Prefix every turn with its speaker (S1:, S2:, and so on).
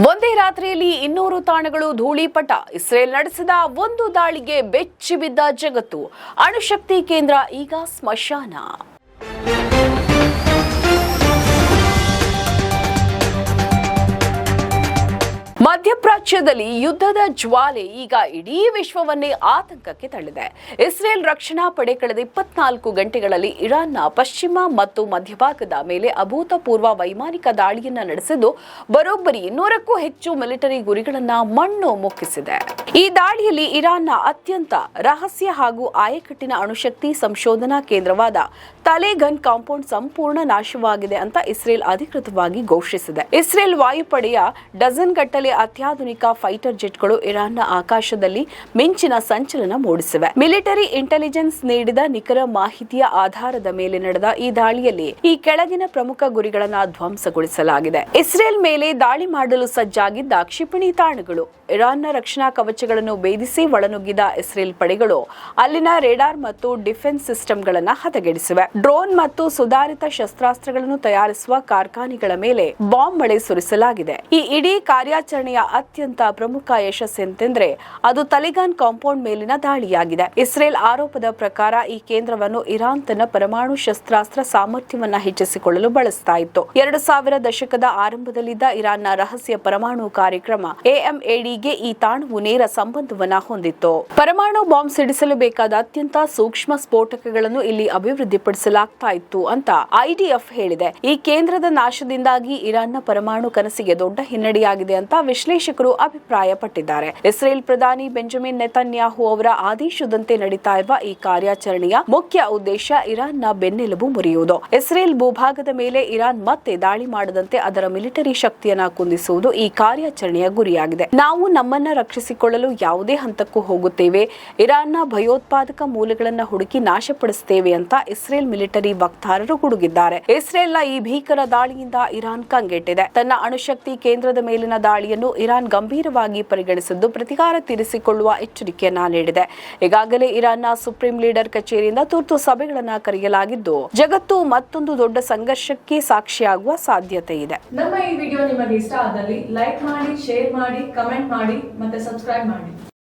S1: ಒಂದೇ ರಾತ್ರಿಯಲ್ಲಿ 200 ತಾಣಗಳು ಧೂಳಿಪಟ. ಇಸ್ರೇಲ್ ನಡೆಸಿದ ಒಂದು ದಾಳಿಗೆ ಬೆಚ್ಚಿಬಿದ್ದ ಜಗತ್ತು. ಅಣುಶಕ್ತಿ ಕೇಂದ್ರ ಈಗ ಸ್ಮಶಾನ. ಮಧ್ಯಪ್ರಾಚ್ಯದಲ್ಲಿ ಯುದ್ಧದ ಜ್ವಾಲೆ ಈಗ ಇಡೀ ವಿಶ್ವವನ್ನೇ ಆತಂಕಕ್ಕೆ ತಳ್ಳಿದೆ. ಇಸ್ರೇಲ್ ರಕ್ಷಣಾ ಪಡೆ ಕಳೆದ 24 ಗಂಟೆಗಳಲ್ಲಿ ಇರಾನ್ನ ಪಶ್ಚಿಮ ಮತ್ತು ಮಧ್ಯಭಾಗದ ಮೇಲೆ ಅಭೂತಪೂರ್ವ ವೈಮಾನಿಕ ದಾಳಿಯನ್ನ ನಡೆಸಿದ್ದು ಬರೋಬ್ಬರಿ 200ಕ್ಕೂ ಹೆಚ್ಚು ಮಿಲಿಟರಿ ಗುರಿಗಳನ್ನ ಮಣ್ಣು ಮುಕ್ಕಿಸಿದೆ. ಈ ದಾಳಿಯಲ್ಲಿ ಇರಾನ್ನ ಅತ್ಯಂತ ರಹಸ್ಯ ಹಾಗೂ ಆಯಕಟ್ಟಿನ ಅಣುಶಕ್ತಿ ಸಂಶೋಧನಾ ಕೇಂದ್ರವಾದ ತಲೇಗನ್ ಕಾಂಪೌಂಡ್ ಸಂಪೂರ್ಣ ನಾಶವಾಗಿದೆ ಅಂತ ಇಸ್ರೇಲ್ ಅಧಿಕೃತವಾಗಿ ಘೋಷಿಸಿದೆ. ಇಸ್ರೇಲ್ ವಾಯುಪಡೆಯ ಡಜನ್ ಗಟ್ಟಲೆ ಅತ್ಯಾಧುನಿಕ ಫೈಟರ್ ಜೆಟ್ಗಳು ಇರಾನ್ನ ಆಕಾಶದಲ್ಲಿ ಮಿಂಚಿನ ಸಂಚಲನ ಮೂಡಿಸಿವೆ. ಮಿಲಿಟರಿ ಇಂಟೆಲಿಜೆನ್ಸ್ ನೀಡಿದ ನಿಖರ ಮಾಹಿತಿಯ ಆಧಾರದ ಮೇಲೆ ನಡೆದ ಈ ದಾಳಿಯಲ್ಲಿ ಈ ಕೆಳಗಿನ ಪ್ರಮುಖ ಗುರಿಗಳನ್ನು ಧ್ವಂಸಗೊಳಿಸಲಾಗಿದೆ. ಇಸ್ರೇಲ್ ಮೇಲೆ ದಾಳಿ ಮಾಡಲು ಸಜ್ಜಾಗಿದ್ದ ಕ್ಷಿಪಣಿ ತಾಣಗಳು. ಇರಾನ್ನ ರಕ್ಷಣಾ ಕವಚಗಳನ್ನು ಭೇದಿಸಿ ಒಳನುಗ್ಗಿದ ಇಸ್ರೇಲ್ ಪಡೆಗಳು ಅಲ್ಲಿನ ರೇಡಾರ್ ಮತ್ತು ಡಿಫೆನ್ಸ್ ಸಿಸ್ಟಂಗಳನ್ನು ಹದಗೆಡಿಸಿವೆ. ಡ್ರೋನ್ ಮತ್ತು ಸುಧಾರಿತ ಶಸ್ತ್ರಾಸ್ತ್ರಗಳನ್ನು ತಯಾರಿಸುವ ಕಾರ್ಖಾನೆಗಳ ಮೇಲೆ ಬಾಂಬ್ ಮಳೆ ಸುರಿಸಲಾಗಿದೆ. ಈ ಇಡೀ ಕಾರ್ಯಾಚರಣೆಯ ಅತ್ಯಂತ ಪ್ರಮುಖ ಯಶಸ್ಸೆಂತೆಂದ್ರೆ ಅದು ತಲೇಗನ್ ಕಾಂಪೌಂಡ್ ಮೇಲಿನ ದಾಳಿಯಾಗಿದೆ. ಇಸ್ರೇಲ್ ಆರೋಪದ ಪ್ರಕಾರ ಈ ಕೇಂದ್ರವನ್ನು ಇರಾನ್ ತನ್ನ ಪರಮಾಣು ಶಸ್ತ್ರಾಸ್ತ್ರ ಸಾಮರ್ಥ್ಯವನ್ನ ಹೆಚ್ಚಿಸಿಕೊಳ್ಳಲು ಬಳಸ್ತಾ ಇತ್ತು. 2000 ದಶಕದ ಆರಂಭದಲ್ಲಿದ್ದ ಇರಾನ್ನ ರಹಸ್ಯ ಪರಮಾಣು ಕಾರ್ಯಕ್ರಮ AMADಗೆ ಈ ತಾಣವು ನೇರ ಸಂಬಂಧವನ್ನ ಹೊಂದಿತ್ತು. ಪರಮಾಣು ಬಾಂಬ್ ಸಿಡಿಸಲು ಬೇಕಾದ ಅತ್ಯಂತ ಸೂಕ್ಷ್ಮ ಸ್ಫೋಟಕಗಳನ್ನು ಇಲ್ಲಿ ಅಭಿವೃದ್ಧಿಪಡಿಸಲಾಗ್ತಾ ಇತ್ತು ಅಂತ IDF ಹೇಳಿದೆ. ಈ ಕೇಂದ್ರದ ನಾಶದಿಂದಾಗಿ ಇರಾನ್ನ ಪರಮಾಣು ಕನಸಿಗೆ ದೊಡ್ಡ ಹಿನ್ನಡೆಯಾಗಿದೆ ಅಂತ ವಿಶ್ಲೇಷಕರು ಅಭಿಪ್ರಾಯಪಟ್ಟಿದ್ದಾರೆ. ಇಸ್ರೇಲ್ ಪ್ರಧಾನಿ ಬೆಂಜಮಿನ್ ನೆತನ್ಯಾಹು ಅವರ ಆದೇಶದಂತೆ ನಡೀತಾ ಇರುವ ಈ ಕಾರ್ಯಾಚರಣೆಯ ಮುಖ್ಯ ಉದ್ದೇಶ ಇರಾನ್ನ ಬೆನ್ನೆಲುಬು ಮುರಿಯುವುದು. ಇಸ್ರೇಲ್ ಭೂಭಾಗದ ಮೇಲೆ ಇರಾನ್ ಮತ್ತೆ ದಾಳಿ ಮಾಡದಂತೆ ಅದರ ಮಿಲಿಟರಿ ಶಕ್ತಿಯನ್ನ ಕುಂದಿಸುವುದು ಈ ಕಾರ್ಯಾಚರಣೆಯ ಗುರಿಯಾಗಿದೆ. ನಾವು ನಮ್ಮನ್ನ ರಕ್ಷಿಸಿಕೊಳ್ಳಲು ಯಾವುದೇ ಹಂತಕ್ಕೂ ಹೋಗುತ್ತೇವೆ, ಇರಾನ್ನ ಭಯೋತ್ಪಾದಕ ಮೂಲಗಳನ್ನ ಹುಡುಕಿ ನಾಶಪಡಿಸುತ್ತೇವೆ ಅಂತ ಇಸ್ರೇಲ್ ಮಿಲಿಟರಿ ವಕ್ತಾರರು ಗುಡುಗಿದ್ದಾರೆ. ಇಸ್ರೇಲ್ನ ಈ ಭೀಕರ ದಾಳಿಯಿಂದ ಇರಾನ್ ಕಂಗೆಟ್ಟಿದೆ. ತನ್ನ ಅಣುಶಕ್ತಿ ಕೇಂದ್ರದ ಮೇಲಿನ ದಾಳಿಯನ್ನು ಇರಾನ್ ಗಂಭೀರವಾಗಿ ಪರಿಗಣಿಸಿದ್ದು ಪ್ರತಿಕಾರ ತೀರಿಸಿಕೊಳ್ಳುವ ಎಚ್ಚರಿಕೆಯನ್ನ ನೀಡಿದೆ. ಈಗಾಗಲೇ ಇರಾನ್ನ ಸುಪ್ರೀಂ ಲೀಡರ್ ಕಚೇರಿಯಿಂದ ತುರ್ತು ಸಭೆಗಳನ್ನ ಕರೆಯಲಾಗಿದ್ದು ಜಗತ್ತು ಮತ್ತೊಂದು ದೊಡ್ಡ ಸಂಘರ್ಷಕ್ಕೆ ಸಾಕ್ಷಿಯಾಗುವ ಸಾಧ್ಯತೆ ಇದೆ.
S2: ನಮ್ಮ ಈ ವಿಡಿಯೋ ನಿಮಗೆ ಇಷ್ಟ ಆದಲ್ಲಿ ಲೈಕ್ ಮಾಡಿ, ಶೇರ್ ಮಾಡಿ, ಕಮೆಂಟ್ ಮಾಡಿ ಮತ್ತೆ ಸಬ್ಸ್ಕ್ರೈಬ್ ಮಾಡಿ.